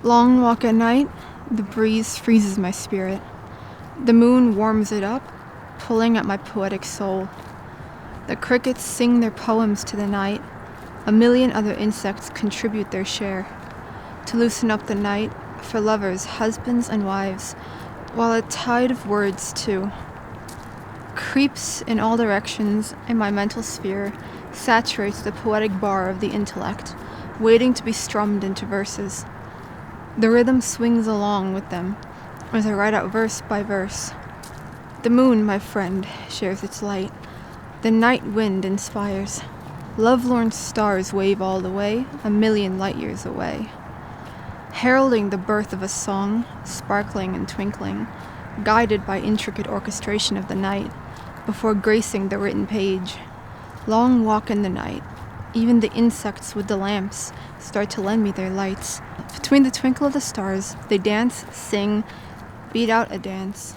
Long walk at night, the breeze freezes my spirit. The moon warms it up, pulling at my poetic soul. The crickets sing their poems to the night. A million other insects contribute their share to loosen up the night for lovers, husbands, and wives, while a tide of words, too, creeps in all directions in my mental sphere, saturates the poetic bar of the intellect, waiting to be strummed into verses. The rhythm swings along with them as I write out verse by verse. The moon, my friend, shares its light. The night wind inspires. Lovelorn stars wave all the way, a million light years away, heralding the birth of a song, sparkling and twinkling, guided by intricate orchestration of the night, before gracing the written page. Long walk in the night. Even the insects with the lamps start to lend me their lights. Between the twinkle of the stars, they dance, sing, beat out a dance.